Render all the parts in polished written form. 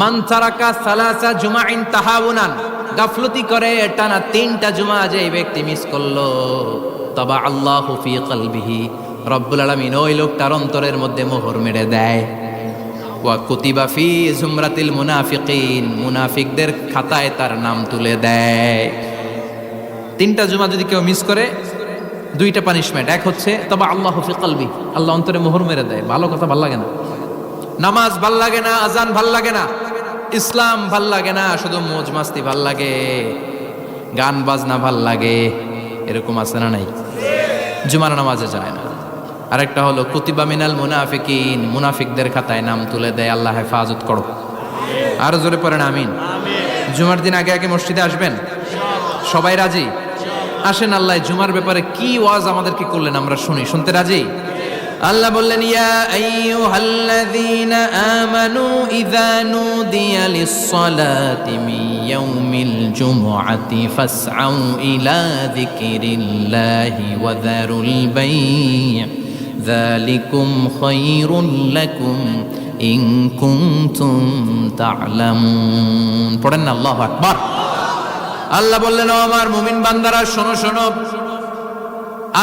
মান তারাকা সালাসা জুমাইন তাহাউনান, গাফলতি করে টানা 3টা জুমা যে ব্যক্তি মিস করলো, তবা আল্লাহু ফি কলবিহি, রব্বুল আলামিন ওই লোকটার অন্তরের মধ্যে মোহর মেরে দেয়। ওয়া কুতিবা ফি জুমরাতিল মুনাফিকিন, মুনাফিকদের খাতায় তার নাম তুলে দেয়। 3টা জুমা যদি কেউ মিস করে, 2টা পানিশমেন্ট। এক হচ্ছে তবা আল্লাহু ফি কলবি, আল্লাহ অন্তরে মোহর মেরে দেয়। ভালো কথা ভাল লাগে না, নামাজ ভাল লাগে না, আজান ভাল লাগে না, ইসলাম ভাল লাগে না, শুধু মौज মাস্তি ভাল লাগে, গান বাজনা ভাল লাগে, এরকম আছে না নাই? জুমার নামাজে যায় না। আরেকটা হলো কুতিবা মিনাল মুনাফিকিন, মুনাফিকদের খাতায় নাম তুলে দেয়। আল্লাহ হেফাজত করো। আরো জোরে পড়েন আমিন। জুমার দিন আগে আগে মসজিদে আসবেন, সবাই রাজি? আসেন, আল্লাহ জুমার ব্যাপারে কি ওয়াজ আমাদেরকে করলেন আমরা শুনি। শুনতে রাজি? আল্লাহ বললেন, ইয়া আইয়ুহাল্লাযীনা আমানু ইযা নুদিয়া লিস-সালাতি মিন ইয়াউমিল জুমআতি ফাসআউ ইলা যিকরিল্লাহি ওয়া যারুল বাই', যালিকুম খায়রুল লাকুম ইন কুনতুম তা'লামুন। পড়েন না আল্লাহু আকবার। আল্লাহ বললেন, ও আমার মুমিন বান্দারা শোনো শোনো।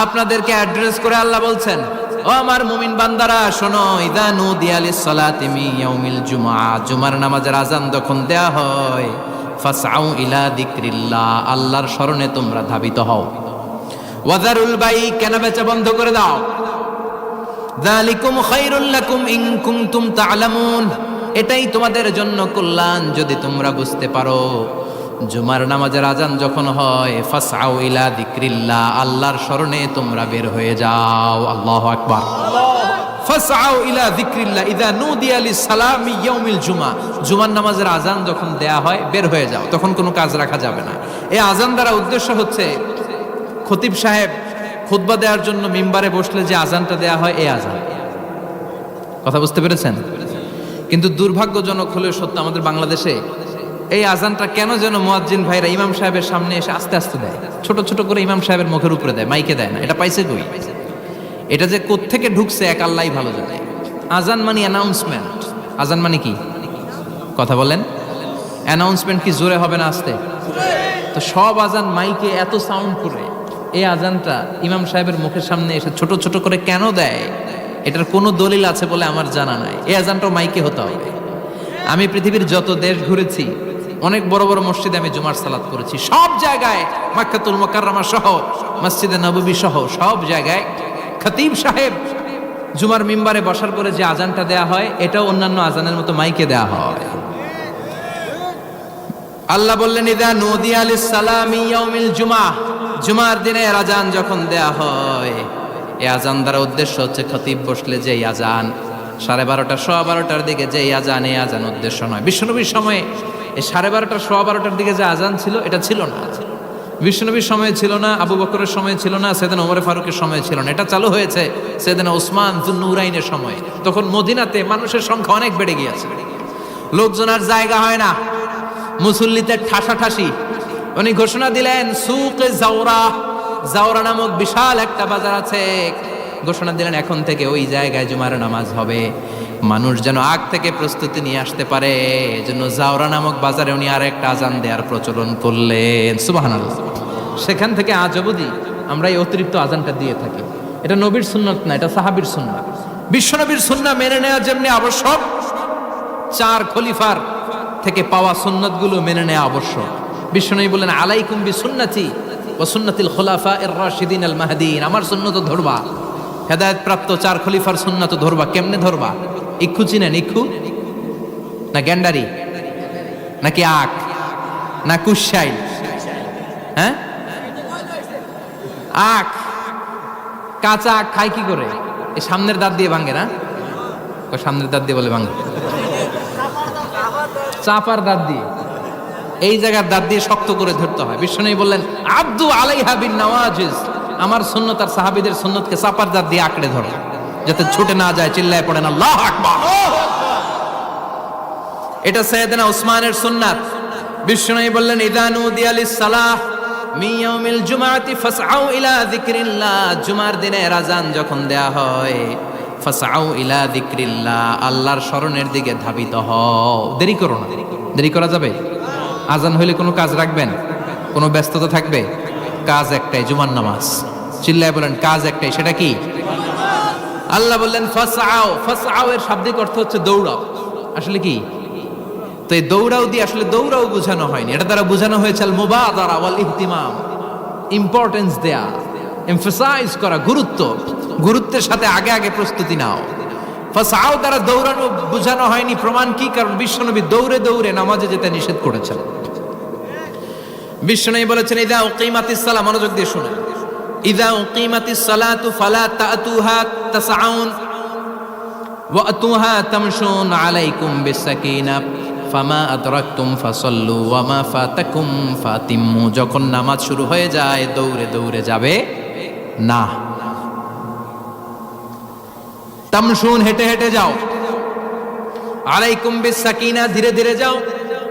আপনাদেরকে অ্যাড্রেস করে আল্লাহ বলছেন, ও আমার মুমিন বান্দারা শোনো, ইযা নুদিয়া লিস-সালাতি মিন ইয়াউমিল জুমআ, জুমার নামাজের আযান যখন দেয়া হয়, ফাসআউ ইলা যিকরিল্লাহ, আল্লাহর স্মরণে তোমরা ধাবিত হও। ওয়া যারুল বাই', কেনাবেচা বন্ধ করে দাও। যালিকুম খায়রুল লাকুম ইন কুনতুম তা'লামুন, এটাই তোমাদের জন্য কল্যাণ যদি তোমরা বুঝতে পারো। জুমার নামাজের আজান যখন হয়, ফাসআউ ইলা যিকরিল্লাহ, আল্লাহর স্মরণে তোমরা বের হয়ে যাও। আল্লাহু আকবার। ফাসআউ ইলা যিকরিল্লাহ ইযা নুদিয়া লিস-সালামি ইয়াউমিল জুমআ, জুমার নামাজের আজান যখন দেয়া হয় বের হয়ে যাও, তখন কোনো কাজ রাখা যাবে না। এই আজান দ্বারা উদ্দেশ্য হচ্ছে খতিব সাহেব খুতবা দেওয়ার জন্য মিম্বারে বসলে যে আজানটা দেয়া হয়, এই আজান। কথা বুঝতে পেরেছেন? কিন্তু দুর্ভাগ্যজনক হলেও সত্য, আমাদের বাংলাদেশে এই আজানটা কেন যেন মুয়াজ্জিন ভাইরা ইমাম সাহেবের সামনে এসে আস্তে আস্তে দেয়, ছোট ছোট করে ইমাম সাহেবের মুখের উপরে দেয়, মাইকে দেয় না। এটা পাইছে কই? এটা যে কোত্থেকে ঢুকছে এক আল্লাহই ভালো জানে। আজান মানে অ্যানাউন্সমেন্ট। আজান মানে কি? কথা বলেন। অ্যানাউন্সমেন্ট কি জোরে হবে না আস্তে? তো সব আজান মাইকে এত সাউন্ড করে, এই আজানটা ইমাম সাহেবের মুখের সামনে এসে ছোট ছোট করে কেন দেয়? এটার কোনো দলিল আছে বলে আমার জানা নাই। এই আজানটাও মাইকে হতে হবে। আমি পৃথিবীর যত দেশ ঘুরেছি, অনেক বড় বড় মসজিদে আমি জুমার সালাত করেছি, সব জায়গায় মক্কাতুল মুকাররমা সহ মসজিদে নববী সহ সব জায়গায় খতিব সাহেব জুমার মিম্বারে বসার পরে যে আজানটা দেয়া হয়, এটাও অন্যান্য আজানের মতো মাইকে দেয়া হয়। আল্লাহ বললেন, ইযা নুদিয়া লিস-সালামি ইয়াউমিল জুমআ, জুমার দিনের আজান যখন দেয়া হয়, এই আজান দ্বারা উদ্দেশ্য হচ্ছে খতিব বসলে যে আজান 12:30 12:15 দিকে যে আজান, এই আজান উদ্দেশ্য নয়। বিশ্বনবীর সময়ে এই 12:30 12:15 দিকে যে আজান ছিল, এটা ছিল না। বিশ্বনবীর সময় ছিল না, আবু বকরের সময় ছিল না, সাইয়েদনা ওমর ফারুকের সময় ছিল না। এটা চালু হয়েছে সাইয়েদনা উসমান যুন্নুরাইনের সময়। তখন মদিনাতে মানুষের সংখ্যা অনেক বেড়ে গিয়েছে, লোকজন আর জায়গা হয় না, মুসল্লিতে ঠাসাঠাসি। উনি ঘোষণা দিলেন, সুকে জাওরা, জাওরা নামক বিশাল একটা বাজার আছে, ঘোষণা দিলেন এখন থেকে ওই জায়গায় জুমার নামাজ হবে। মানুষ যেন আগ থেকে প্রস্তুতি নিয়ে আসতে পারে, এজন্য জাওরা নামক বাজারে উনি আর একটা আজান দেওয়ার প্রচলন করলেন। সুবহানাল্লাহ। সেখান থেকে আজ অবধি আমরা এই অতিরিক্ত আজানটা দিয়ে থাকি। এটা নবীর সুন্নাত না, এটা সাহাবীর সুন্নাত। বিশ্বনবীর সুন্নাহ মেনে নেওয়া যেমনি আবশ্যক, 4 খলিফার থেকে পাওয়া সুন্নাতগুলো মেনে নেওয়া আবশ্যক। বিশ্বনবী বলেন, আলাইকুম বিসুন্নতি ওয়া সুন্নাতিল খুলাফায়ে রাশিদিন আল মাহদিয়িন, আমার সুন্নাত ধরবা, হেদায়েত প্রাপ্ত 4 খলিফার সুন্নাত ধরবা। কেমনে ধরবা? ইক্ষু চিনেন? ইক্ষু না গ্যান্ডারি নাকি আখ না কুশাইল? হ্যাঁ, আখ। কাঁচা আখ খায় কি করে? এই সামনের দাঁত দিয়ে ভাঙে না? সামনের দাঁত দিয়ে বলে ভাঙে, চাপার দাঁত দিয়ে, এই জায়গার দাঁত দিয়ে শক্ত করে ধরতে হয়। বিশ্বনবী বললেন, আব্দু আলাইহা বিন নওয়াজিজ, আমার সুন্নত আর সাহাবীদের সুন্নতকে চাপার দাঁত দিয়ে আঁকড়ে ধরো, যাতে ছুটে না যায়। চিল্লায় পড়েন আল্লাহু আকবার। এটা সাইয়েদনা উসমানের সুন্নাত। বিশ্বনবী বললেন, ইযা নুদিয়া লিস-সালাহ মিন ইয়াউমিল জুমআতি ফাসআউ ইলা যিকরিল্লাহ, জুমার দিনের আজান যখন দেয়া হয়, ফাসআউ ইলা যিকরিল্লাহ, আল্লাহর স্মরণের দিকে ধাবিত হও। দেরি করো না। দেরি করা যাবে? আজান হইলে কোনো কাজ রাখবেন? কোনো ব্যস্ততা থাকবে? কাজ একটাই, জুমার নামাজ। চিল্লায় বলেন কাজ একটাই, সেটা কি? আল্লাহ বললেন ফাসআউ। ফাসআউ এর শাব্দিক অর্থ হচ্ছে দৌড়াও। আসলে কি? তো এই দৌড়াও দিয়ে আসলে দৌড়াও বোঝানো হয়নি, এটা দ্বারা বোঝানো হয়েছে আল মুবাদারা ওয়াল ইহতিমাম, ইম্পর্টেন্স দেয়া, এমফাসাইজ করা, গুরুত্বের সাথে আগে আগে প্রস্তুতি নাও। ফাসআউ দ্বারা দৌড়ানো বোঝানো হয়নি। প্রমাণ কি? কারণ বিশ্বনবী দৌড়ে দৌড়ে নামাজে যেতে নিষেধ করেছেন। বিশ্বনবী বলেছেন ইযা উকিমাতিস সালাহ, মনোযোগ দিয়ে শুনুন, ইযা উকিমাতিস সালাতু ফালা তাতুহা তাসআউন ওয়া আতুহা তামশুন আলাইকুম বিসাকিনাহ ফামা আদরাকতুম ফাসাল্লু ওয়া মা ফাতাকুম ফাতিম্মু। যখন নামাজ শুরু হয়ে যায় দৌড়ে দৌড়ে যাবে না। তামশুন, হেঁটে হেঁটে যাও। আলাইকুম বিসাকিনা, ধীরে ধীরে যাও।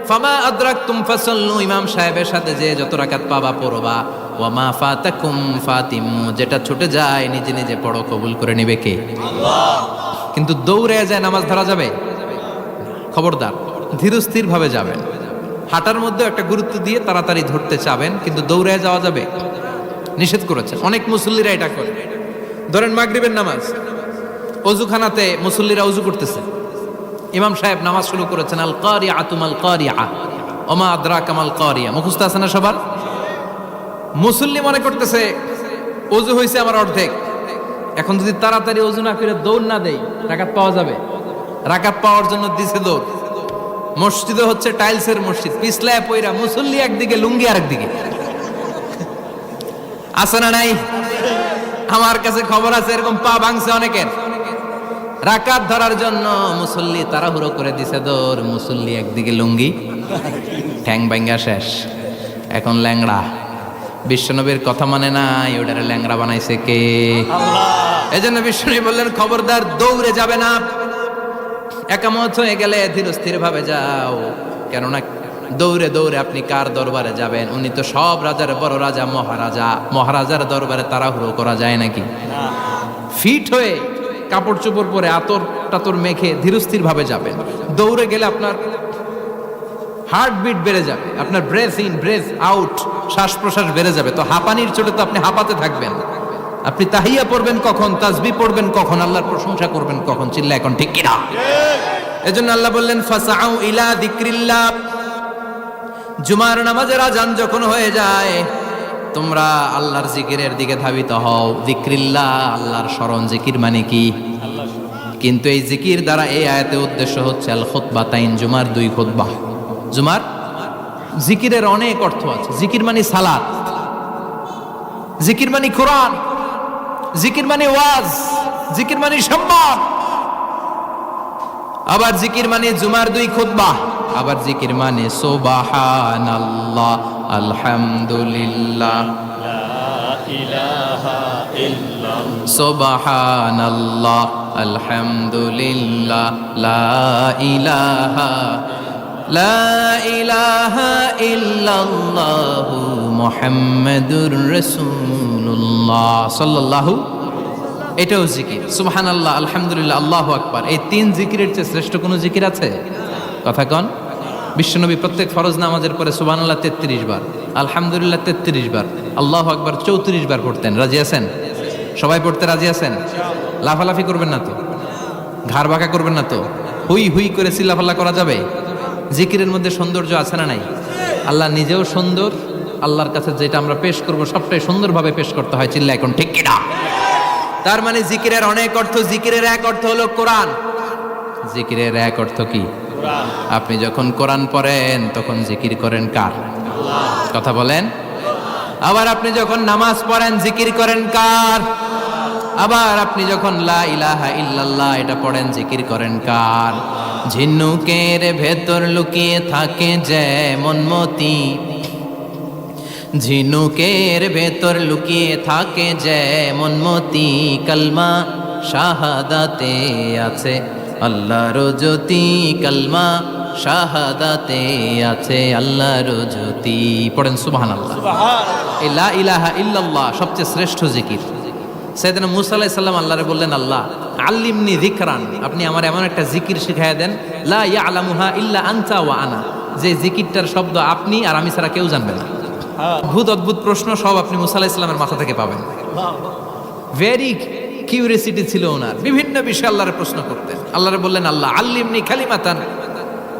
ফামা আদরাকতুম ফাসাল্লু, ইমাম সাহেবের সাথে যে যত রাকাত পাবা পড়বা। ওয়া মা ফাতাকুম ফাতিম্মু, যেটা ছুটে যায় নিজে নিজে পড়ো, কবুল করে নেবে কে? আল্লাহ। কিন্তু দৌড়ে যায় নামাজ ধরা যাবে? খবরদার, ধীরস্থির ভাবে যাবেন। হাঁটার মধ্যে একটা গুরুত্ব দিয়ে তাড়াতাড়ি ধরতে চাবেন, কিন্তু দৌড়ে যাওয়া যাবে? নিষেধ করেছেন। অনেক মুসল্লিরা এটা করে। ধরেন মাগরিবের নামাজ, অজুখানাতে মুসল্লিরা অজু করতেছে, ইমাম সাহেব নামাজ শুরু করেছেন আল কারিআতু মাল কারিআ ওমা আদরাকা মাল কারিআ, মুখস্থ আছে না সবার? মুসল্লি মনে করতেছে অজু হয়েছে আমার অর্ধেক, এখন যদি তাড়াতাড়ি অজু না করে দৌড় না দেই রাকাত পাওয়া যাবে? রাকাত পাওয়ার জন্য দিছে দৌড়। মসজিদে হচ্ছে টাইলসের মসজিদ, পিছলায় পয়রা মুসল্লি একদিকে, লুঙ্গি আরেকদিকে। আছে না নাই? আমার কাছে খবর আছে এরকম পা ভাঙছে অনেকের। রাকাত ধরার জন্য মুসল্লি তাড়াহুড়ো করে দিছে দৌড়, মুসল্লি একদিকে লুঙ্গি, ঠ্যাং ভাঙ্গা শেষ, এখন ল্যাংড়া। বিশ্বনবীর কথা মানে নাই, ওটারে ল্যাংড়া বানাইছে কে? আল্লাহ। এজন্য বিশ্বনবী বললেন খবরদার দৌড়ে যাবে না। একামত হয়ে গেলে ধীরস্থির ভাবে যাও, কেননা দৌড়ে দৌড়ে আপনি কার দরবারে যাবেন? উনি তো সব রাজার বড় রাজা, মহারাজা। মহারাজার দরবারে তাড়াহুড়ো করা যায় নাকি? ফিট হয়ে কাপড় চোপড় পরে আতর টাতর মেখে ধীরস্থির ভাবে যাবেন। দৌড়ে গেলে আপনার হার্টবিট বেড়ে যাবে, আপনার ব্রেথ ইন ব্রেথ আউট, শ্বাস প্রশ্বাস বেড়ে যাবে। তো হাঁপানির চোটে তো আপনি হাঁপাতে থাকবেন। আপনি তাহিয়া পড়বেন কখন, তাসবিহ পড়বেন কখন, আল্লাহর প্রশংসা করবেন কখন? চিল্লা এখন ঠিক কিনা? এজন্য আল্লাহ বললেন ফাসআউ ইলা যিকরিল্লাহ, জুমার নামাজের আজান যখন হয়ে যায় তোমরা আল্লাহর জিকিরের দিকে ধাবিত হও। যিকরিল্লাহ, আল্লাহর স্মরণ। জিকির মানে কি? কিন্তু এই জিকির দ্বারা এই আয়াতে উদ্দেশ্য হচ্ছে আল খুতবাতাইন, জুমার 2 খুতবা। জুমার জিকিরের অনেক অর্থ আছে। জিকির মানে সালাত, জিকির মানে কোরআন, জিকির মানে ওয়াজ, জিকির মানে সম্মান। আবার জিকির মানে জুমার 2 খুতবা। আবার জিকির মানে সুবহানাল্লাহ, আলহামদুলিল্লাহ, লা ইলাহা ইল্লাল্লাহ, সুবহানাল্লাহ, আলহামদুলিল্লাহ, লা ইলাহা ইল্লাল্লাহু মুহাম্মাদুর রাসূলুল্লাহ সাল্লাল্লাহু। এটাও জিকির। সুবহানাল্লাহ, আলহামদুলিল্লাহ, আল্লাহু আকবার। এই 3 জিকিরের চেয়ে শ্রেষ্ঠ কোনো জিকির আছে? কথা কন। বিশ্বনবী প্রত্যেক ফরজ নামাজের পরে সুবহানাল্লাহ 33 বার, আলহামদুলিল্লাহ 33 বার, আল্লাহু আকবার 34 বার পড়তেন। রাজি আছেন? সবাই পড়তে রাজি আছেন? লাফালাফি করবেন না তো? ঘাড় বাঁকা করবেন না তো? হুই হুই করে চিল্লাফাল্লা করা যাবে? জিকিরের মধ্যে সৌন্দর্য আছে না নাই? আল্লাহ নিজেও সুন্দর, আল্লাহর কাছে যেটা আমরা পেশ করব সবটাই সুন্দরভাবে পেশ করতে হয়। চিল্লা এখন ঠিক কিনা? তার মানে জিকিরের অনেক অর্থ। জিকিরের এক অর্থ হলো কোরআন। জিকিরের এক অর্থ কি? কোরআন। আপনি যখন কোরআন পড়েন তখন জিকির করেন কার? আল্লাহ। কথা বলেন। আবার আপনি যখন নামাজ পড়েন জিকির করেন কার? আবার আপনি যখন লা ইলাহা ইল্লাল্লাহ এটা পড়েন জিকির করেন কার? ঝিনুকের ভেতর লুকিয়ে থাকে যেমন মতি, ঝিনুকের ভেতর লুকিয়ে থাকে যেমন মতি, কালমা শাহাদাতে আছে আল্লাহর জ্যোতি, কালমা শাহাদাতে আছে আল্লাহর জ্যোতি। পড়েন সুবহানাল্লাহ। এই লা ইলাহা ইল্লাল্লাহ সবচেয়ে শ্রেষ্ঠ জিকির। সাইয়েদনা মূসা আলাইহিস সালাম আল্লাহরে বললেন, আল্লাহ আল্লিমনি যিকরান, আপনি আমার এমন একটা জিকির শিখাইয়া দেন, লা ইয়ালামুহা ইল্লা আনতা ওয়া আনা, যে জিকিরটার শব্দ আপনি আর আমি ছাড়া কেউ জানবে না। অদ্ভুত অদ্ভুত প্রশ্ন সব আপনি মুসা আলাইহিস সালামের মাথা থেকে পাবেন। ভেরি কিউরিয়াসিটি ছিল ওনার, বিভিন্ন বিষয়ে আল্লাহরে প্রশ্ন করতেন। আল্লাহরে বললেন, আল্লাহ আল্লিমনি কালিমাতান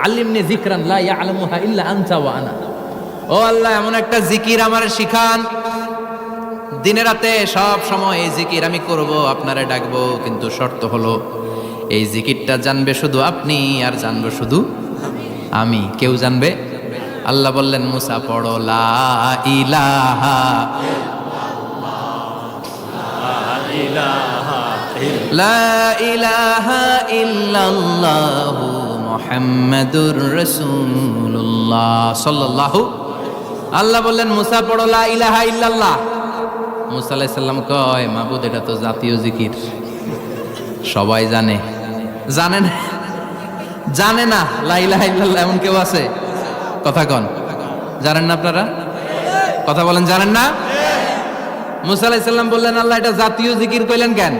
আল্লিমনি যিকরান লা ইয়ালামুহা ইল্লা আনতা ওয়া আনা, ও আল্লাহ এমন একটা জিকির আমার শিখান, দিনে রাতে সব সময় এই জিকির আমি করব, আপনারে ডাকবো, কিন্তু শর্ত হলো এই জিকিরটা জানবে শুধু আপনি আর জানবো শুধু আমি, কেউ জানবে। আল্লাহ বললেন, মুসা পড়ো লা ইলাহা লা ইলাহা ইল্লাল্লাহু মুহাম্মাদুর রাসূলুল্লাহ সাল্লাল্লাহু। আল্লাহ বললেন, মুসা পড়ো লা ইলাহা ইল্লাল্লাহ। মুসা আলাইহিস সালাম কয়, মাবুদ এটা তো জাতীয় জিকির, সবাই জানে। জানে না, জানে না লা ইলাহা ইল্লাল্লাহ এমন কেউ আছে? কথা কন, জানেন না আপনারা? কথা বলেন, জানেন না? মুসা আলাইহিস সালাম বললেন, আল্লাহ এটা জাতীয় জিকির কইলেন কেন?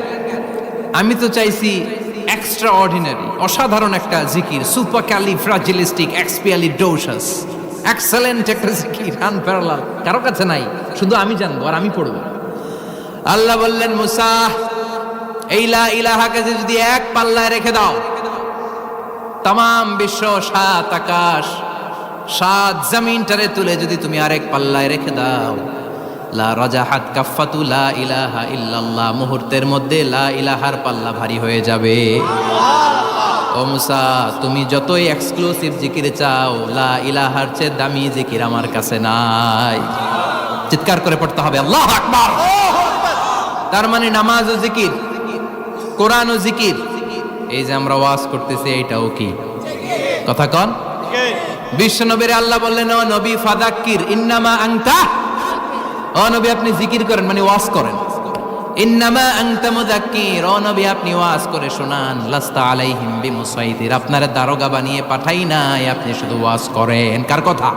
আমি তো চাইছি এক্সট্রা অর্ডিনারি, অসাধারণ একটা জিকির, সুপার ক্যালিফ্রাজিলিস্টিক এক্সপিয়ালিডোসাস, এক্সেলেন্ট একটা জিকির, আনপ্যারালাল, কারো কাছে নাই, শুধু আমি জানবো আর আমি পড়বো। আল্লাহ বললেন, মুসা এই লা ইলাহাকে যদি এক পাল্লায় রেখে দাও, তাম বিশ্ব, সাত আকাশ, সাত জমিনটারে তুলে যদি তুমি আরেক পাল্লায় রেখে দাও, লা রাজাহাত কাফাতু লা ইলাহা ইল্লাল্লাহ, মুহূর্তের মধ্যে লা ইলাহার পাল্লা ভারী হয়ে যাবে। ও মুসা, তুমি যতই এক্সক্লুসিভ জিকির চাও, লা ইলাহার চেয়ে দামি জিকির আমার কাছে নাই। চিৎকার করে পড়তে হবে আল্লাহু আকবার। তার মানে নামাজ ও জিকির, কোরআন ও জিকির, এই যে আমরা ওয়াজ করতেছি এইটাও কি? কথা কন। বিশ্ব নবীর আল্লাহ বললেন, ও নবী ফাদাক্কির ইন্নামা আনতা, ও নবী আপনি জিকির করেন মানে ওয়াজ করেন। ইন্নামা আনতা মুযাক্কির, ও নবী আপনি ওয়াজ করে শোনান। লাস্তা আলাইহিম বিমুসাইতির, আপনারা দারোগা বানিয়ে পাঠাই নাই, আপনি শুধু ওয়াজ করেন। কার কথা?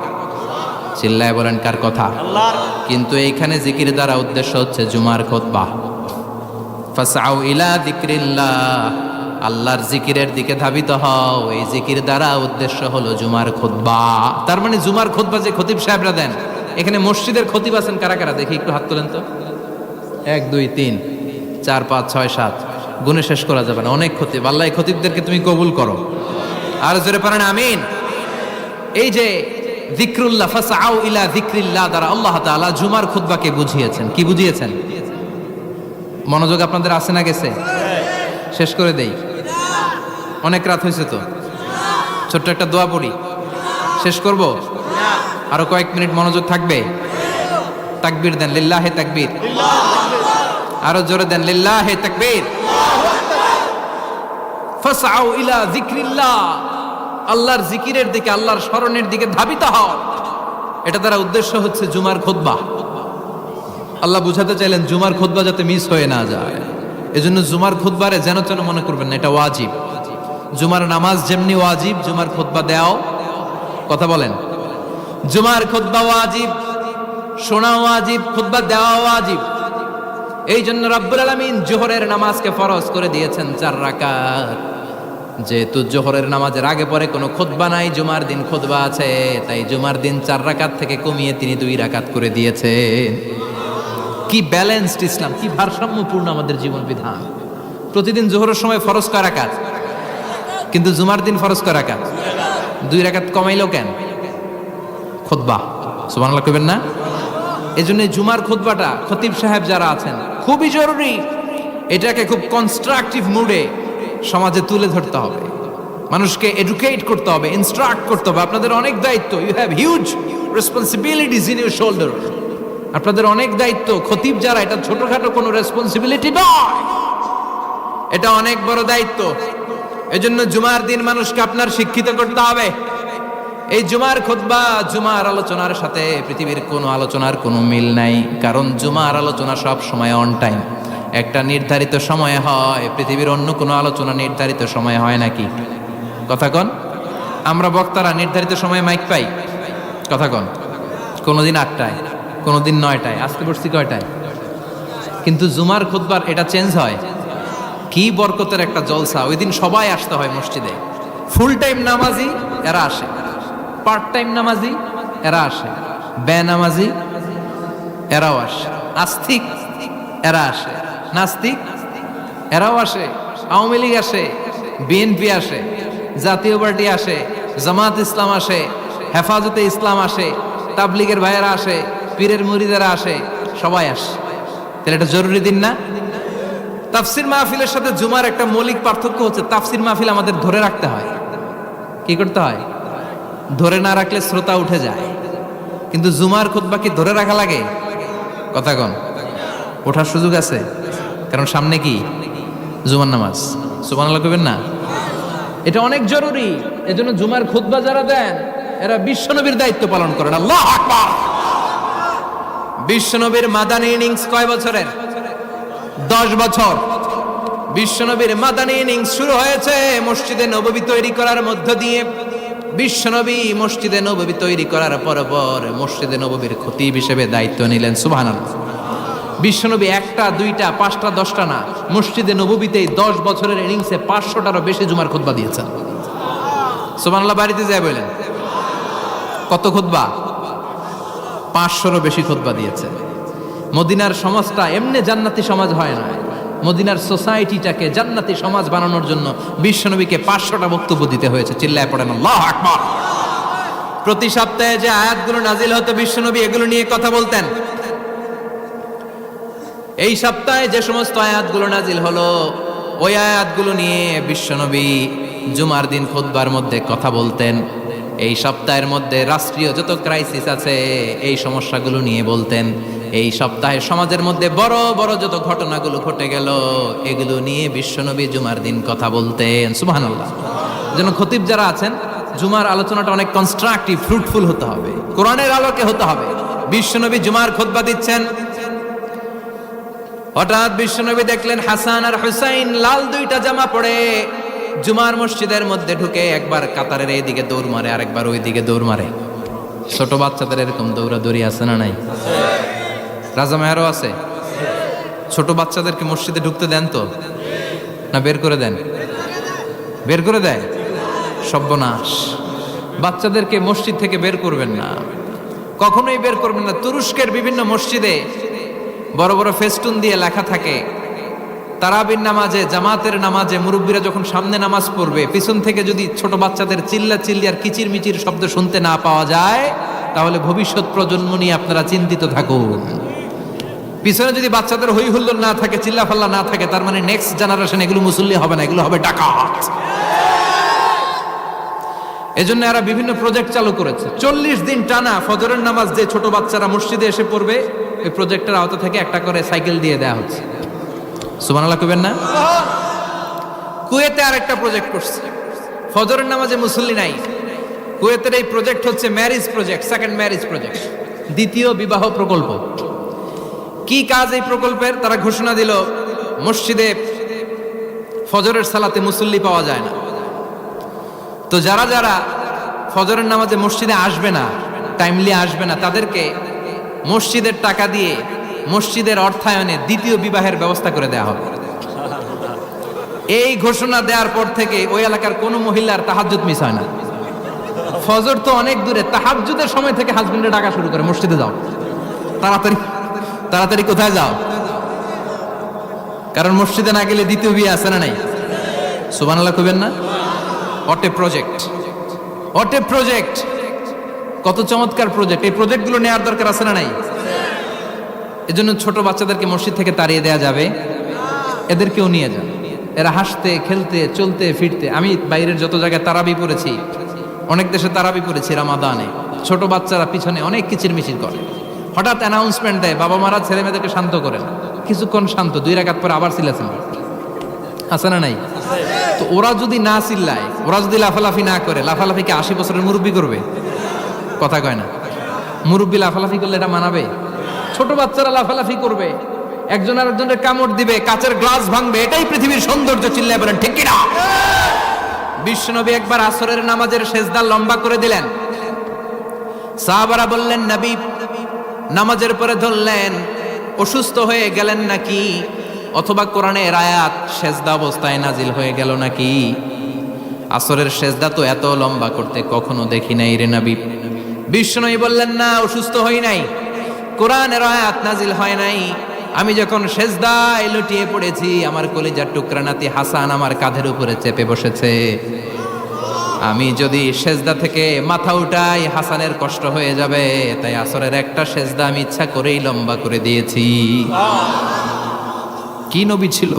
চিল্লায় বলেন কার কথা? আল্লাহর। কিন্তু এইখানে জিকির দ্বারা উদ্দেশ্য হচ্ছে জুমার খুতবা। ফাসআউ ইলা যিকরিল্লাহ, আল্লাহর জিকিরের দিকে ধাবিত হও, এই জিকির দ্বারা উদ্দেশ্য হলো জুমার খুতবা। তার মানে জুমার খুতবা যে খতিব সাহেবরা দেন, এখানে মসজিদের খতিব আছেন কারা কারা? দেখি একটু হাত তোলেন তো। 1 2 3 4 5 6 7, গুণে শেষ করা যাবে না, অনেক খতিব। আল্লাহ এই খতিবদেরকে তুমি কবুল করো। আর জোরে পড়েন আমিন। এই যে যিকরুল্লাহ, ফাসআউ ইলা যিকরিল্লাহ দ্বারা আল্লাহ তাআলা জুমার খুতবাকে বুঝিয়েছেন। কি বুঝিয়েছেন? মনোযোগ আপনাদের আছে না গেছে? শেষ করে দেই, অনেক রাত হয়েছে তো। ছোট্ট একটা দোয়া পড়ি, শেষ করব। আরো কয়েক মিনিট মনোযোগ থাকবে। তাকবীর দেন, লিল্লাহে তাকবীর। আরো জোরে দেন, লিল্লাহে তাকবীর। ফাসআউ ইলা যিকরিল্লাহ, আল্লাহর জিকিরের দিকে, আল্লাহর স্মরণের দিকে ধাবিত হও। এটা দ্বারা উদ্দেশ্য হচ্ছে জুমার খুতবা। আল্লাহ বুঝাতে চাইলেন জুমার খুতবা যাতে মিস হয়ে না যায়, এজন্য জুমার খুতবারে যেন তেন মনে করবেন না, এটা ওয়াজিব। জুমার নামাজ যেমনি ওয়াজিব, জুমার খুতবা দেওয়াও, কথা বলেন, জুমার খুতবা ওয়াজিব, শোনা ওয়াজিব, খুতবা দেওয়া ওয়াজিব। এই জন্য রব্বুল আলামিন জোহরের নামাজকে ফরজ করে দিয়েছেন 4 রাকাত। যেহেতু জোহরের নামাজের আগে পরে কোনো খুতবা নাই, জুমার দিন খুতবা আছে, তাই জুমার দিন 4 রাকাত থেকে কমিয়ে তিনি 2 রাকাত করে দিয়েছেন। কি ব্যালেন্সড ইসলাম, কি ভারসাম্যপূর্ণ আমাদের জীবন বিধান। প্রতিদিন জোহরের সময় ফরজ কয় রাকাত, কিন্তু জুমার দিন ফরজ কয় রাকাত? 2 রাকাত কমাইলো কেন? খুতবা। সুবহানাল্লাহ কইবেন না? এজন্য জুমার খুতবাটা খতিব সাহেব যারা আছেন খুবই জরুরি। এটাকে খুব কনস্ট্রাকটিভ মুডে সমাজে তুলে ধরতে হবে, মানুষকে এডুকেট করতে হবে, ইনস্ট্রাক্ট করতে হবে। আপনাদের অনেক দায়িত্ব, you have huge responsibilities in your shoulder. আপনাদের অনেক দায়িত্ব। খতিব যারা, এটা ছোটখাটো কোনো রেসপন্সিবিলিটি নয়, এটা অনেক বড় দায়িত্ব। এজন্য জুমার দিন মানুষকে আপনার শিক্ষিত করতে হবে। এই জুমার খুতবা, জুমার আলোচনার সাথে পৃথিবীর কোনো আলোচনার কোনো মিল নাই, কারণ জুমার আলোচনা সব সময় অন টাইম, একটা নির্ধারিত সময়ে হয়। পৃথিবীর অন্য কোনো আলোচনা নির্ধারিত সময়ে হয় নাকি? কথা কন। আমরা বক্তারা নির্ধারিত সময়ে মাইক পাই, কথা কন। কোনোদিন 8টায়, কোনোদিন 9টায়, আজকে বসছি কয়টায়? কিন্তু জুমার খুতবার এটা চেঞ্জ হয়, কি বরকতের একটা জলসা। ওই দিন সবাই আসতে হয় মসজিদে। ফুল টাইম নামাজি এরা আসে, পার্ট টাইম নামাজি এরা আসে, বেনামাজি এরাও আসে, আস্তিক এরা আসে, নাস্তিক এরাও আসে, আওয়ামী লীগ আসে, বিএনপি আসে, জাতীয় পার্টি আসে, জামাত ইসলাম আসে, হেফাজতে ইসলাম আসে, তাবলিগের ভাইয়েরা আসে, পীরের মুরিদেরা আসে, সবাই আসে। তাহলে এটা জরুরি দিন না? তাফসির মাহফিলের সাথে জুমার একটা মৌলিক পার্থক্য হচ্ছে, তাফসির মাহফিল আমাদের ধরে রাখতে হয়। কি করতে হয়? ধরে না রাখলে শ্রোতা উঠে যায়। কিন্তু জুমার খুতবা কি ধরে রাখা লাগে? কথা কন, ওঠার সুযোগ আছে, কারণ সামনে কি জুমার নামাজ। সুবহানাল্লাহ কইবেন না? এটা অনেক জরুরি। এজন্য জুমার খুতবা যারা দেন এরা বিশ্বনবীর দায়িত্ব পালন করেন। আল্লাহু আকবার। বিশ্বনবীর মাদানী ইনিংস কয় বছরের? 10 বছর। বিশ্বনবীর মাদানী ইনিংস শুরু হয়েছে মসজিদে নববী তৈরি করার মধ্য দিয়ে। বিশ্বনবী মসজিদে নববী তৈরি করার পর মসজিদে নববীর খতিব হিসেবে দায়িত্ব নিলেন। সুবহানাল্লাহ। বিশ্বনবী একটা, দুইটা, পাঁচটা, 10টা না, মসজিদে নববীতেই 10 বছরের ইনিংসে 500টারও বেশি জুমার খুতবা দিয়েছেন। সুবহানাল্লাহ। বাড়িতে যায় বলেন কত খুতবা? 500রও বেশি খুতবা দিয়েছে। মদিনার সমাজটা এমনি জান্নাতি সমাজ হয় না। মদিনার সোসাইটিটাকে জান্নাতি সমাজ বানানোর জন্য বিশ্বনবীকে 500টা বক্তব্য দিতে হয়েছে। চিল্লায় পড়েন আল্লাহু আকবার। প্রতি সপ্তাহে যে আয়াতগুলো নাজিল হতো বিশ্বনবী এগুলো নিয়ে কথা বলতেন। এই সপ্তাহে যে সমস্ত আয়াতগুলো নাজিল হলো ওই আয়াতগুলো নিয়ে বিশ্বনবী জুমার দিন খুতবার মধ্যে কথা বলতেন। এই সপ্তাহের মধ্যে রাষ্ট্রীয় যত ক্রাইসিস আছে এই সমস্যাগুলো নিয়ে বলতেন। এই সপ্তাহে সমাজের মধ্যে বড় বড় যত ঘটনাগুলো ঘটে গেল এগুলো নিয়ে বিশ্বনবী জুমার দিন কথা বলতেন। সুবহানাল্লাহ। যেন খতিব যারা আছেন জুমার আলোচনাটা অনেক কনস্ট্রাকটিভ, ফ্রুটফুল হতে হবে, কোরআনের আলোকে হতে হবে। বিশ্বনবী জুমার খুতবা দিচ্ছেন, হঠাৎ বিশ্বনবী দেখলেন হাসান আর হুসাইন লাল 2টা জামা পরে জুমার মসজিদের মধ্যে ঢুকে একবার কাতারের এইদিকে দৌড় মারে, আরেকবার ওই দিকে দৌড় মারে। ছোট বাচ্চাদের এরকম দৌড়াদৌড়ি আছে না নাই? রাজা মেহরও আছে। ছোট বাচ্চাদেরকে মসজিদে ঢুকতে দেন তো না বের করে দেন? বের করে দেয়। সর্বনাশ। বাচ্চাদেরকে মসজিদ থেকে বের করবেন না, কখনোই বের করবেন না। তুরস্কের বিভিন্ন মসজিদে বড় বড় ফেস্টুন দিয়ে লেখা থাকে তারাবির নামাজে, জামাতের নামাজে মুরব্বীরা যখন সামনে নামাজ পড়বে পিছন থেকে যদি ছোট বাচ্চাদের চিল্লা চিল্লি আর কিচির মিচির শব্দ শুনতে না পাওয়া যায় তাহলে ভবিষ্যৎ প্রজন্ম নিয়ে আপনারা চিন্তিত থাকুন। পিছনে যদি বাচ্চাদের হই হুল্লোড় না থাকে, চিল্লা ফাল্লা না থাকে, তার মানে নেক্সট জেনারেশন এগুলো মুসল্লি হবে না, এগুলো হবে ডাকাত। এজন্য এরা বিভিন্ন প্রজেক্ট চালু করেছে। 40 দিন টানা ফজরের নামাজ যে ছোট বাচ্চারা মসজিদে এসে পড়বে ওই প্রজেক্টের আওতা থেকে একটা করে সাইকেল দিয়ে দেওয়া হচ্ছে। সুবহানাল্লাহ কইবেন না? কুয়েতে আরেকটা প্রজেক্ট করছে, ফজরের নামাজে মুসল্লি নাই। কুয়েতের এই প্রজেক্ট হচ্ছে marriage project, second marriage project, দ্বিতীয় বিবাহ প্রকল্প। কি কাজ এই প্রকল্পের? তারা ঘোষণা দিল মসজিদে ফজরের সালাতে মুসল্লি পাওয়া যায় না, তো যারা যারা ফজরের নামাজে মসজিদে আসবে না, টাইমলি আসবে না, তাদেরকে মসজিদের টাকা দিয়ে মসজিদের অর্থায়নে দ্বিতীয় বিবাহের ব্যবস্থা করে দেওয়া হবে। এই ঘোষণা দেওয়ার পর থেকে ওই এলাকার কোনো মহিলার তাহাজ্জুদ মিস হয় না। ফজর তো অনেক দূরে, তাহাজ্জুদের সময় থেকে হাজবেন্ডে ডাকা শুরু করে মসজিদে যাও, তাড়াতাড়ি তাড়াতাড়ি কোথায় যাও, কারণ মসজিদে না গেলে দ্বিতীয় বিয়ে আছে না নাই? সুবহানাল্লাহ কইবেন না? অটে প্রজেক্ট, অটে প্রজেক্ট, কত চমৎকার প্রজেক্ট। এই প্রজেক্টগুলো নেওয়ার দরকার আছে না নাই? এজন্য ছোট বাচ্চাদেরকে মসজিদ থেকে তাড়িয়ে দেওয়া যাবে? এদেরকেও নিয়ে যান, এরা হাসতে খেলতে চলতে ফিরতে। আমি বাইরের যত জায়গায় তারাবি পড়েছি, অনেক দেশে তারাবি পড়েছি রামাদানে, ছোট বাচ্চারা পিছনে অনেক কিচিরমিচির করে, হঠাৎ অ্যানাউন্সমেন্ট দেয় বাবা মারা ছেলে মেয়েদেরকে শান্ত করেন, কিছুক্ষণ শান্ত, 2 রাকাত পরে আবার চিল্লাচিল্লি আছে না নাই? তো ওরা যদি না চিল্লায়, ওরা যদি লাফালাফি না করে, লাফালাফিকে 80 বছরের মুরব্বি করবে? কথা কয় না। মুরব্বি লাফালাফি করলে এটা মানাবে? ছোট বাচ্চারা লাফালাফি করবে, একজন আরেকজনের কামড় দিবে, কাচের গ্লাস ভাঙবে, এটাই পৃথিবীর সৌন্দর্য। চিল্লায় বলেন ঠিক কিনা? বিশ্বনবী একবার আসরের নামাজের সেজদা লম্বা করে দিলেন। সাহাবারা বললেন নবী, নামাজের পরে ধরলেন অসুস্থ হয়ে গেলেন নাকি? অথবা কোরআনের আয়াত সেজদা অবস্থায় নাজিল হয়ে গেল নাকি? আসরের সেজদা তো এত লম্বা করতে কখনো দেখি নাই রে নবী। বিষ্ণুই বললেন, না, অসুস্থ হই নাই, কোরআনের আয়াত নাজিল হয় নাই। আমি যখন সেজদায় লুটিয়ে পড়েছি, আমার কলিজার টুকরা নাতি হাসান আমার কাঁধের উপরে চেপে বসেছে। আমি যদি সেজদা থেকে মাথা উঠাই হাসানের কষ্ট হয়ে যাবে, তাই আসরের একটা সেজদা আমি ইচ্ছা করেই লম্বা করে দিয়েছি। কি নবী ছিল,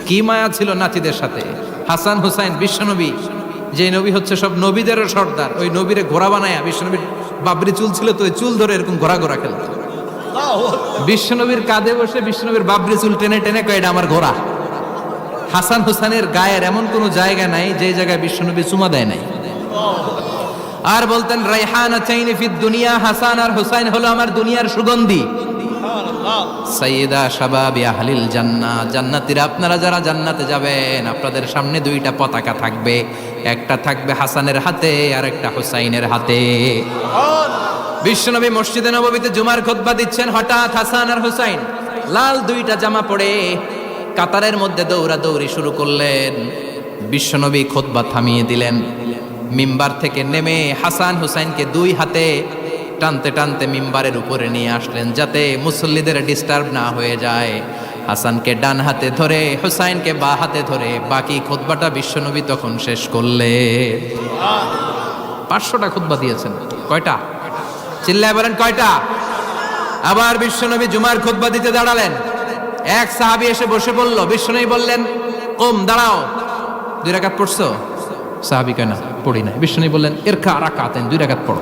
কি মায়া ছিল নাতিদের সাথে। হাসান হুসাইন বিশ্বনবী, যে নবী হচ্ছে সব নবীদেরও সর্দার, ওই নবীরে ঘোড়া বানায়া, বিশ্বনবীর বাবরি চুল ছিল তো ওই চুল ধরে এরকম ঘোরা ঘোরা খেলত। বিশ্বনবীর কাঁধে বসে বিশ্বনবীর বাবরি চুল টেনে টেনে কয়, এটা আমার ঘোড়া। হাসান হুসাইনের গায়ের এমন কোনো জায়গা নাই যে জায়গায় বিশ্বনবী চুমা দেয় নাই। আর বলতেন, রাইহানাতাইনি ফিদ দুনিয়া, হাসান আর হুসাইন হলো আমার দুনিয়ার সুগন্ধি। সাইয়্যিদা শাবাবি আহলিল জান্নাহ, জান্নাতীরা আপনারা যারা জান্নাতে যাবেন, আপনাদের সামনে দুইটা পতাকা থাকবে, একটা থাকবে হাসানের হাতে আর একটা হুসাইনের হাতে। বিশ্বনবী মসজিদে নববীতে জুমার খুতবা দিচ্ছেন, হঠাৎ হাসান আর হুসাইন লাল দুইটা জামা পরে কাতারের মধ্যে দৌড়াদৌড়ি শুরু করলেন। বিশ্বনবী খুতবা থামিয়ে দিলেন, মিম্বার থেকে নেমে হাসান হুসাইনকে দুই হাতে টানতে টানতে মিম্বারের উপরে নিয়ে আসলেন, যাতে মুসল্লিদের ডিস্টার্ব না হয়ে যায়। হাসানকে ডান হাতে ধরে, হুসাইনকে বা হাতে ধরে বাকি খুতবাটা বিশ্বনবী তখন শেষ করলেন। 500টা খুতবা দিয়েছেন। কয়টা? চিল্লায় বলেন কয়টা? আবার বিশ্বনবী জুমার খুতবা দিতে দাঁড়ালেন। এক সাহাবী এসে বসে বলল, বিশ্বনবী বললেন, কম, দাঁড়াও, 2 রাকাত পড়ছো? সাহাবী কয়, না, পড়ি নাই। বিশ্বনবী বললেন, ইরকা রাকাতেন, 2 রাকাত পড়ো।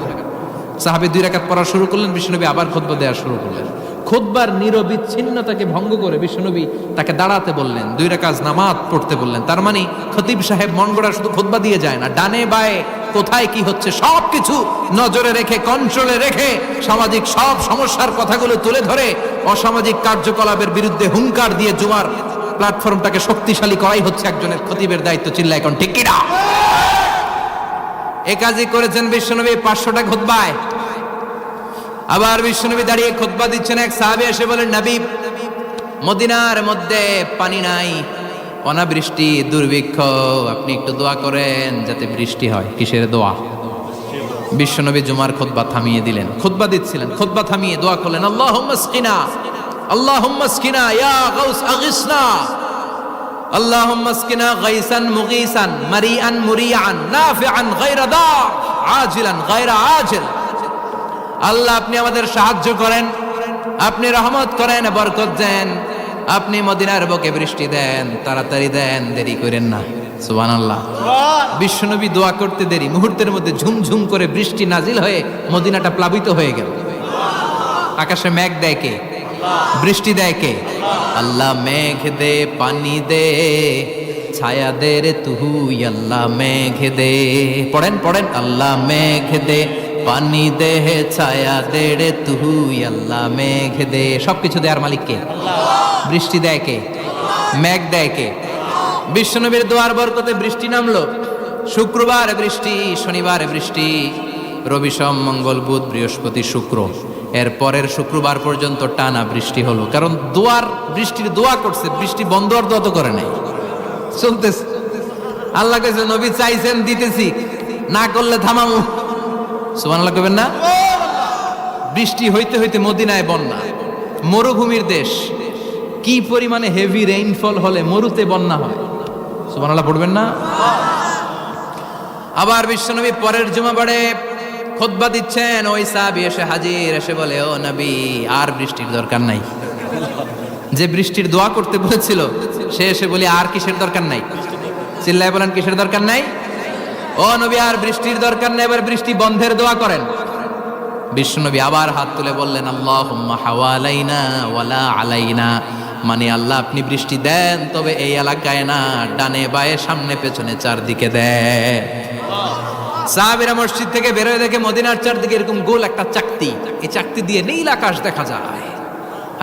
সাহাবী 2 রাকাত পড়া শুরু করলেন, বিশ্বনবী আবার খুতবা দেওয়া শুরু করলেন। খুতবার নিরবিচ্ছিন্নতাকে ভঙ্গ করে বিশ্বনবী তাকে দাঁড়াতে বললেন, 2 রাকাত নামাজ পড়তে বললেন। তার মানে খতিব সাহেব মন গড়া শুধু খুতবা দিয়ে যায় না, ডানে বায়ে কোথায় কি হচ্ছে সবকিছু নজরে রেখে, কন্ট্রোলে রেখে, সামাজিক সব সমস্যার কথাগুলো তুলে ধরে অসামাজিক কার্যকলাপের বিরুদ্ধে হুঙ্কার দিয়ে জুমার প্ল্যাটফর্মটাকে শক্তিশালী করাই হচ্ছে একজনের খতিবের দায়িত্ব। চিল্লায় এখন ঠিক কিনা? এ কাজই করেছেন বিশ্বনবী 500টা খুতবায়। আবার বিশ্বনবী দাঁড়িয়ে খুতবা দিচ্ছেন, এক সাহাবী এসে বলেন, নবী, মদিনার মধ্যে পানি নাই, অনাবৃষ্টি, দুর্ভিক্ষ, আপনি একটু দোয়া করেন যাতে বৃষ্টি হয়। কিসের দোয়া? বিশ্বনবী জুমার খুতবা থামিয়ে দিলেন, খুতবা দিচ্ছিলেন, খুতবা থামিয়ে দোয়া করলেন, আল্লাহুম্মা স্কিনা, আল্লাহুম্মা স্কিনা ইয়া গাউস আগিসনা, আল্লাহুম্মা স্কিনা গাইসান মুগীসান মারিআন মুরিআন নাফিআন গায়রা দা আজিলান গায়রা আজিল। আল্লাহ, আপনি আমাদের সাহায্য করেন, আপনি রহমত করেন, বরকত দেন, আপনি মদিনার বুকে বৃষ্টি দেন, তাড়াতাড়ি দেন, দেরি করেন না। সুবহানাল্লাহ। বিশ্বনবী দোয়া করতে দেরি, মুহূর্তের মধ্যে ঝুমঝুম করে বৃষ্টি নাজিল হয়ে মদিনাটা প্লাবিত হয়ে গেল। আকাশে মেঘ দেয় কে? বৃষ্টি দেয় কে? আল্লাহ। মেঘ দে, পানি দে, ছায়া দে রে তুই, আল্লাহ মেঘ দে। পড়েন পড়েন, আল্লাহ মেঘ দে, পানি দে, ছায়া দে রে তুই, আল্লাহ মেঘ দে। সবকিছু দেয়ার মালিক কে? বৃষ্টি দেয় কে? মেঘ দেয় কে? বিশ্বনবীর দোয়ার বরকতে বৃষ্টি নামলো। শুক্রবার বৃষ্টি, শনিবার বৃষ্টি, রবি সোম মঙ্গল বুধ বৃহস্পতি শুক্র, এর পরের শুক্রবার পর্যন্ত টানা বৃষ্টি হলো। কারণ দোয়ার, বৃষ্টির দোয়া করছে, বৃষ্টি বন্ধ আর দোয়া তো করে নাই, চলতেছে। আল্লাহ কাছে নবী চাইছেন, দিতেছি, না করলে থামামু। সুবহানাল্লাহ কইবেন না? বৃষ্টি হইতে হইতে মদিনায় বন্যা, মরুভূমির দেশ, কি পরিমাণে হেভি রেইনফল হলে মরুতে বন্যা হয়। সুবহানাল্লাহ পড়বেন না? আবার বিশ্বনবী পরের জুমাবারে খুতবা দিচ্ছেন, ওই সাহাবী এসে হাজির, এসে বলে, ও নবী, আর বৃষ্টির দরকার নাই। যে বৃষ্টির দোয়া করতে বলেছিল সে এসে বলি, আর কিসের দরকার নাই? চিল্লায় বলেন, কিসের দরকার নাই? ও নবী, আর বৃষ্টির দরকার নাই, এবার বৃষ্টি বন্ধের দোয়া করেন। বিশ্বনবী আবার হাত তুলে বললেন, আল্লাহুম্মা হাওয়ালাইনা ওয়ালা আলাইনা, মানে আল্লাহ, আপনি বৃষ্টি দেন, তবে এই এলাকায় না, ডানে বায়ে সামনে পেছনে চারদিকে দেন। সাহাবীরা মসজিদ থেকে বের হয়ে দেখে মদিনার চারদিকে এরকম গোল একটা চাকতি, এই চাকতি দিয়ে নীল আকাশ দেখা যায়,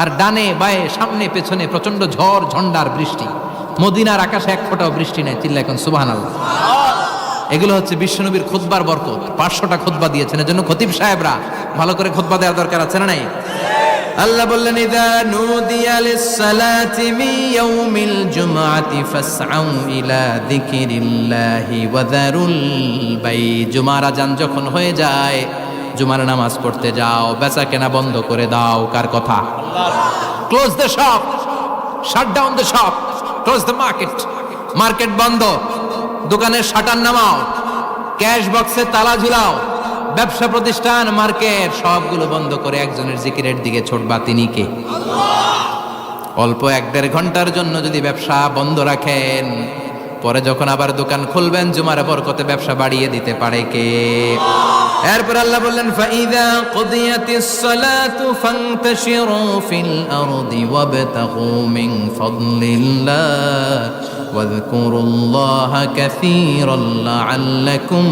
আর ডানে বায়ে সামনে পেছনে প্রচন্ড ঝড় ঝন্ডার বৃষ্টি। মদিনার আকাশে এক ফোঁটাও বৃষ্টি নেই। চিল্লায় এখন সুবহানাল্লাহ। এগুলো হচ্ছে বিশ্বনবীর খুতবার বরকত। 500টা খুতবা দিয়েছেন, এজন্য খতিব সাহেবরা ভালো করে খুতবা দেওয়ার দরকার আছে না নাই? আল্লাহ বললেন ইযা নুদিয়া লিস-সালাতি মিন ইয়াউমিল জুমআতি ফাসআউ ইলা যিকিরিল্লাহি ওয়া যারুল বাই। জুমার আযান যখন হয়ে যায়, জুমার নামাজ পড়তে যাও, বেচা কেনা বন্ধ করে দাও। কার কথা? আল্লাহর। Close the shop, shut down the shop, close the market. Market বন্ধ, দোকানের শাটার নামাও, ক্যাশ বক্সে তালা ঝুলাও, ব্যবসা প্রতিষ্ঠান, মার্কেট সবগুলো বন্ধ করে একজনের জিকিরের দিকে ছোটবা। তিনি কে? অল্প 1-1.5 ঘন্টার জন্য যদি ব্যবসা বন্ধ রাখেন, পরে যখন আবার দোকান খুলবেন, জুমার বরকতে ব্যবসা বাড়িয়ে দিতে পারে কে? এরপর আল্লাহ বললেন ফাইদা কুদিয়াতিস সালাতু ফান্তাশিরু ফিল আরদি ওয়াবতাগু মিন ফাদলিল্লাহ ওয়াযকুরুল্লাহা কাসীরান লাআল্লাকুম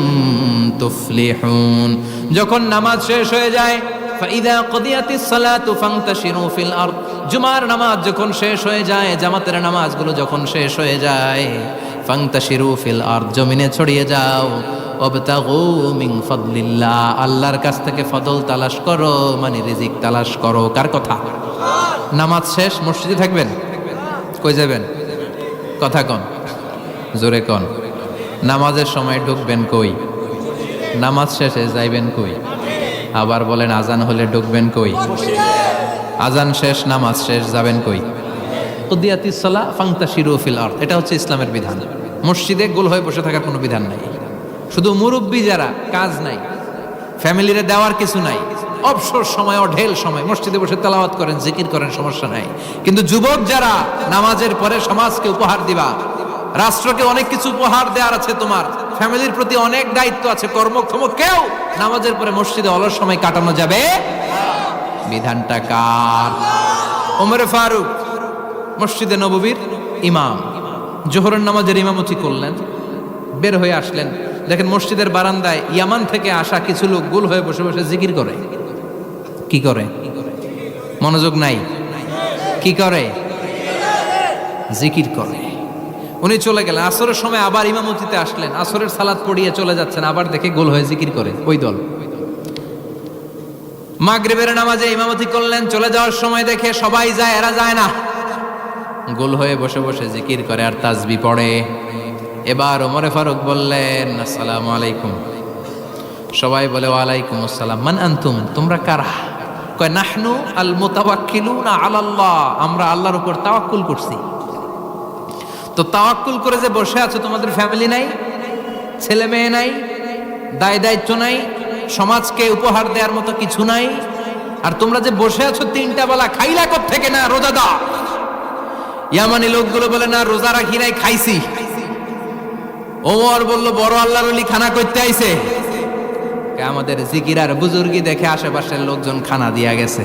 তুফলিহুন। যখন নামাজ শেষ হয়ে যায়, ফাইদা কুদিয়াতিস সালাতু ফান্তাশিরু ফিল আরদ, জুমার নামাজ যখন শেষ হয়ে যায়, জামাতের নামাজগুলো যখন শেষ হয়ে যায়, ফান্তাশিরু ফিল আরদ, জমিনে ছড়িয়ে যাও, ওয়াবতাগু মিন ফাদলিল্লাহ, আল্লাহর কাছ থেকে ফজল তালাশ করো, মানে রিজিক তালাশ করো। কার কথা? নামাজ শেষ মসজিদে থাকবেন? কই যাবেন? কথা কন, জোরে কন। নামাজের সময় ঢুকবেন কই? নামাজ শেষে যাইবেন কই? আবার বলেন আজান হলে ঢুকবেন কই? আজান শেষ, নামাজ শেষ, যাবেন কই? কুদিয়াতিস সালাহ ফান্তাশিরু ফিল আরদ, এটা হচ্ছে ইসলামের বিধান। মসজিদে গোল হয়ে বসে থাকার কোনো বিধান নাই। শুধু মুরব্বী যারা, কাজ নাই, ফ্যামিলিরে দেওয়ার কিছু নাই, অবসর সময়, অঢেল সময় মসজিদে বসে তেলাওয়াত করেন, জিকির করেন, সমস্যা নাই। কিন্তু যুবক যারা, নামাজের পরে সমাজকে উপহার দিবা, রাষ্ট্রকে অনেক কিছু উপহার দেওয়ার আছে, তোমার ফ্যামিলির প্রতি অনেক দায়িত্ব আছে, কর্মক্ষম কেউ নামাজের পরে মসজিদে অলস সময় কাটানো যাবে? বিধানটা কার? ওমর ফারুক মসজিদে নববীর ইমাম, জোহরের নামাজের ইমামতি করলেন, বের হয়ে আসলেন, দেখেন মসজিদের বারান্দায় ইয়ামান থেকে আসা কিছু লোক গোল হয়ে বসে বসে জিকির করে। কি করে? মনোযোগ নাই। কি করে? জিকির করে। উনি চলে গেলেন, আসরের সময় আবার ইমামতিতে আসলেন, আসরের সালাত পড়িয়ে চলে যাচ্ছেন, আবার দেখে গোল হয়ে জিকির করে ওই দল। মাগরিবের নামাজে ইমামতি করলেন, চলে যাওয়ার সময় দেখে সবাই যায়, এরা যায় না, গোল হয়ে বসে বসে জিকির করে আর তাসবিহ পড়ে। এবার ওমর ফারুক বললেন আসসালামু আলাইকুম। সবাই বলে ওয়ালাইকুম আসসালাম। মান আনতুম, তোমরা কারা? কয় নাহনু আল মুতাওয়াক্কিলুনা আলাল্লাহ, আমরা আল্লাহর উপর তাওয়াক্কুল করছি। তো তাওয়াক্কুল করে যে বসে আছো, তোমাদের ফ্যামিলি নাই, ছেলে মেয়ে নাই, দায় দায়িত্ব নাই, সমাজকে উপহার দেওয়ার মতো কিছু নাই, আর তোমরা যে বসে আছো 3টা বেলা, খাইলা কোত্থেকে? না রোজাদা। ইয়ামানি লোকগুলো বলে না রোজা রাখি নাই, খাইছি। ওমর বলল বড় আল্লাহর ওলি খানা করতে আইছে। আমাদের জিকির আর বুজুর্গি দেখে আশেপাশের লোকজন খানা দিয়া গেছে।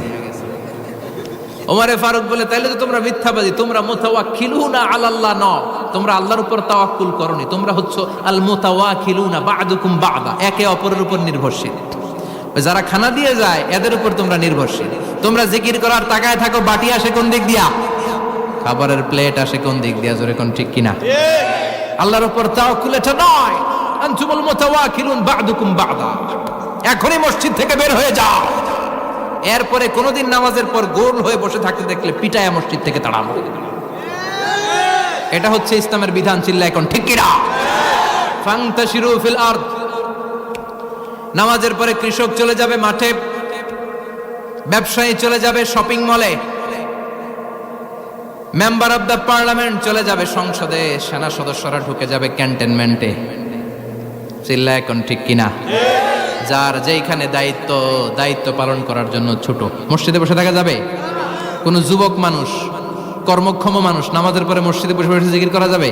ওমরে ফারুক বলে তাইলে তো তোমরা মিথ্যাবাদী, তোমরা মুতাওয়াক্কিলুনা আলাল্লাহ নও, তোমরা আল্লাহর উপর তাওয়াক্কুল করনি, তোমরা হচ্ছে আল মুতাওয়াক্কিলুনা বা'দুকুম বা'দা, একে অপরের উপর নির্ভরশীল। যারা খানা দিয়ে যায় এদের উপর তোমরা নির্ভরশীল। তোমরা জিকির করার তাকায় থাকো, বাটি আসে কোন দিক দিয়া? খাবারের প্লেট আসে কোন দিক দিয়া? জোরে কোন, ঠিক কিনা? আল্লাহর উপর তাওয়াক্কুল এটা নয়। আনতুমুল মুতাওয়াক্কিলুন বা'দুকুম বা'দা, এখনই মসজিদ থেকে বের হয়ে যাও। এরপরে কোনোদিন নামাজের পর গোল হয়ে বসে থাকতে দেখলে পিটায়া মসজিদ থেকে তাড়াবো। এটা হচ্ছে ইসলামের বিধান। চিল্লা এখন ঠিক কিনা? ফান্তাশিরু ফিল আরদ। নামাজের পরে কৃষক চলে যাবে মাঠে, ব্যবসায়ী চলে যাবে শপিং মলে, মেম্বার অব দ্য পার্লামেন্ট চলে যাবে সংসদে, সেনা সদস্যরা ঢুকে যাবে ক্যান্টনমেন্টে। চিল্লা এখন ঠিক কিনা? যার যেইখানে দায়িত্ব পালন করার জন্য ছোট, মসজিদে বসে থাকা যাবে? কোন যুবক মানুষ, কর্মক্ষম মানুষ নামাজের পরে মসজিদে বসে বসে জিকির করা যাবে?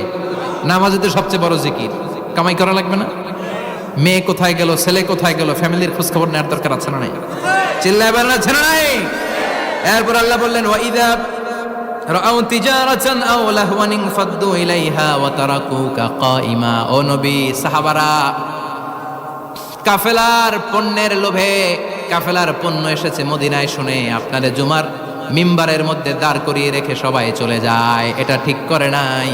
নামাজে তো সবচেয়ে বড় জিকির, কামাই করা লাগবে না? মেয়ে কোথায় গেল, ছেলে কোথায় গেল, ফ্যামিলির খোঁজ খবর নেওয়ার দরকার আছে না নাই? চিল্লায় বলেন আছে না নাই? এরপর আল্লাহ বললেন ওয়াইদা রাআউ তিজারাতান আও লাহওয়ান ফাদ্দু ইলাইহা ওয়া তারাকুকা কাইমা। ও নবী, সাহাবারা কাফেলার পণ্যের লোভে, কাফেলার পণ্য এসেছে মদিনায় শুনে আপনাদের জুমার মিম্বারের মধ্যে দাঁড় করিয়ে রেখে সবাই চলে যায়। এটা ঠিক করে নাই।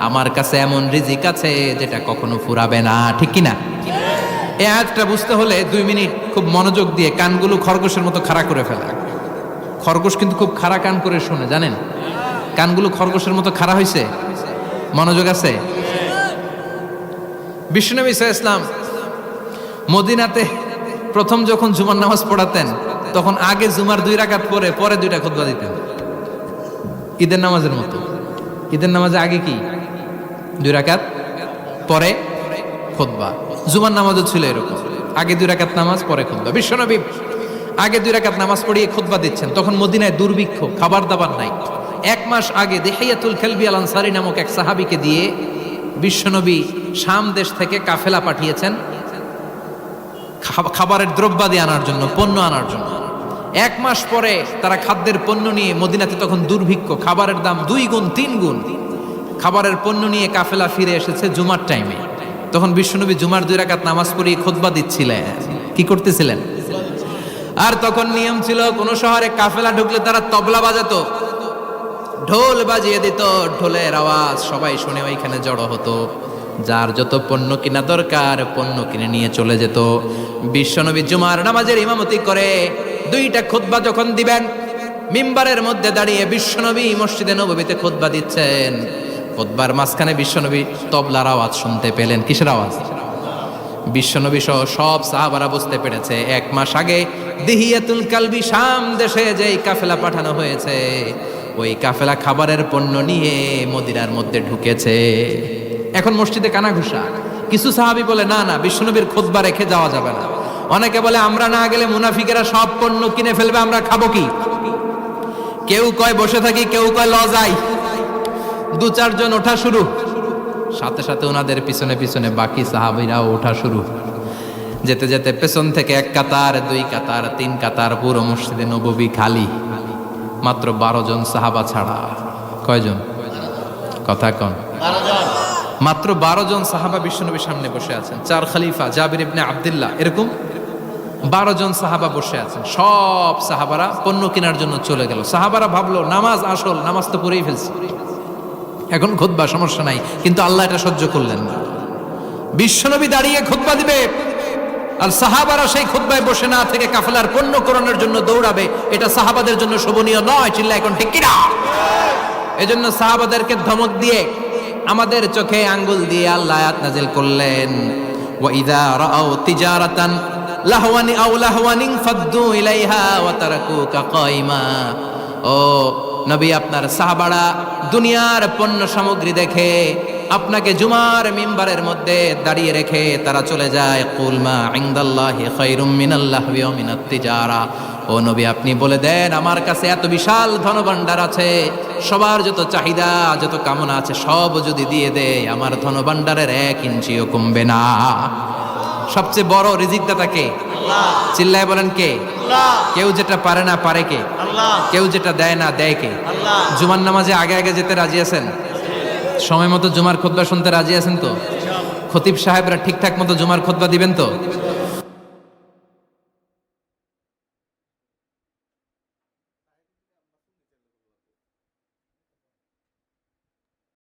আমার কাছে এমন রিজিক আছে যেটা কখনো ফুরাবে না, ঠিক কিনা? এই আয়াতটা বুঝতে হলে 2 মিনিট খুব মনোযোগ দিয়ে কানগুলো খরগোশের মতো খাড়া করে ফেলা। খরগোশ কিন্তু খুব খাড়া কান করে শোনে, জানেন? কানগুলো খরগোশের মতো খাড়া হয়েছে। মনোযোগ আছে? বিশ্বনবী সাল্লাল্লাহু আলাইহি ওয়াসাল্লাম মদিনাতে প্রথম যখন জুমার নামাজ পড়াতেন, তখন আগে জুমার 2 রাকাত পরে 2টা খুতবা দিতেন, ঈদের নামাজের মতো। ঈদের নামাজে আগে কি 2 রাকাত, পরে খুতবা। জুমার নামাজও ছিল এরকম, আগে 2 রাকাত নামাজ, পরে খুতবা। বিশ্বনবী আগে 2 রাকাত নামাজ পড়িয়ে খুতবা দিচ্ছেন, তখন মদিনায় দুর্ভিক্ষ, খাবার দাবার নাই। 1 মাস আগে দিহিয়াতুল কালবি আল আনসারী নামক এক সাহাবীকে দিয়ে বিশ্বনবী শাম দেশ থেকে কাফেলা পাঠিয়েছেন খাবারের দ্রব্যাদি আনার জন্য, পণ্য আনার জন্য। 1 মাস পরে তারা খাদ্যের পণ্য নিয়ে, মদিনাতে তখন দুর্ভিক্ষ, খাবারের দাম 2 গুণ 3 গুণ, খাবারের পণ্য নিয়ে কাফেলা ফিরে এসেছে জুমার টাইমে। তখন বিশ্বনবী জুমার 2 রাকাত নামাজ পড়িয়ে খুতবা দিচ্ছিলেন। কি করতেছিলেন? আর তখন নিয়ম ছিল, কোন শহরে কাফেলা ঢুকলে তারা তবলা বাজাতো, ঢোল বাজিয়ে দিত, ঢোলের আওয়াজ সবাই শুনে ওইখানে জড়ো হতো। যার যত পণ্য কিনা দরকার পণ্য কিনে নিয়ে চলে যেত। বিশ্বনবী জুমার নামাজের ইমামতি করে 2টা খুতবা যখন দিবেন, মিম্বারের মধ্যে দাঁড়িয়ে বিশ্বনবী মসজিদে নববীতে খুতবা দিচ্ছেন। খুতবার মাঝখানে বিশ্বনবী তবলার আওয়াজ শুনতে পেলেন। কিসের আওয়াজ? বিশ্বনবী সহ সব সাহাবারা বুঝতে পেরেছে 1 মাস আগে দিহিয়াতুল কালবি শাম দেশে যেই কাফেলা পাঠানো হয়েছে, ওই কাফেলা খাবারের পণ্য নিয়ে মদিনার মধ্যে ঢুকেছে। এখন মসজিদে কানাঘুষা। কিছু সাহাবী বলে না না, বিশ্বনবীর খুতবা রেখে যাওয়া যাবে না। অনেকে বলে আমরা না গেলে মুনাফিকেরা সব পণ্য কিনে ফেলবে, আমরা খাবো কি? কেউ কয় বসে থাকি, কেউ কয় ল যাই। 2-4 জন ওঠা শুরু, সাথে সাথে ওনাদের পিছনে পিছনে বাকি সাহাবীরাও ওঠা শুরু। যেতে যেতে পেছন থেকে 1 কাতার, 2 কাতার, 3 কাতার, পুরো মসজিদে নববী খালি, মাত্র 12 জন সাহাবা ছাড়া। কয়জন? কথা কন। মাত্র 12 জন সাহাবা বিশ্বনবীর সামনে বসে আছেন। 4 খলিফা, জাবির ইবনে আব্দুল্লাহ, এরকম 12 জন সাহাবা বসে আছেন। সব সাহাবারা পণ্য কেনার জন্য চলে গেল। সাহাবারা ভাবলো নামাজ আসল, নামাজ তো পড়েই ফেলছি, এখন খুতবা সমস্যা নাই। কিন্তু আল্লাহ এটা সহ্য করলেন না। বিশ্বনবী দাঁড়িয়ে খুতবা দিবে আর সাহাবারা সেই খুতবায় বসে না থেকে কাফেলার পণ্য কোরআনের জন্য দৌড়াবে, এটা সাহাবাদের জন্য শোভনীয় নয়। চিল্লা এখন ঠিক কিনা? এজন্য সাহাবাদেরকে ধমক দিয়ে, আমাদের চোখে আঙ্গুল দিয়ে আল্লাহ আয়াত নাযিল করলেন, ওয়া ইযা রাআউ তিজারাতান লাহওয়ানি আও লাহওয়ানিন ফাদ্দু ইলাইহা ওয়া তারাকুকা কাইমা। ও নবী, আপনার সাহাবারা দুনিয়ার পণ্য সামগ্রী দেখে আপনাকে জুমার মিম্বারের মধ্যে দাঁড়িয়ে রেখে তারা চলে যায়। কুল মা ইনদাল্লাহি খায়রুম মিনাল লাহওয়ি ওয়া মিনাত তিজারা। ও নবী, আপনি বলে দেন আমার কাছে এত বিশাল ধনভাণ্ডার আছে, সবার যত চাহিদা যত কামনা আছে সব যদি দিয়ে দেয়, আমার ধনভাণ্ডারের 1 ইঞ্চিও কমবে না। সবচেয়ে বড় রিজিকদাতা কে? আল্লাহ। চিল্লায় বলেন কে? আল্লাহ। কেউ যেটা পারে না পারে কে? আল্লাহ। কেউ যেটা দেয় না দেয় কে? আল্লাহ। জুমার নামাজে আগে আগে যেতে রাজি আছেন? সময় মতো জুমার খুতবা শুনতে রাজি আছেন তো? খতিব সাহেবরা ঠিকঠাক মতো জুমার খুতবা দিবেন তো?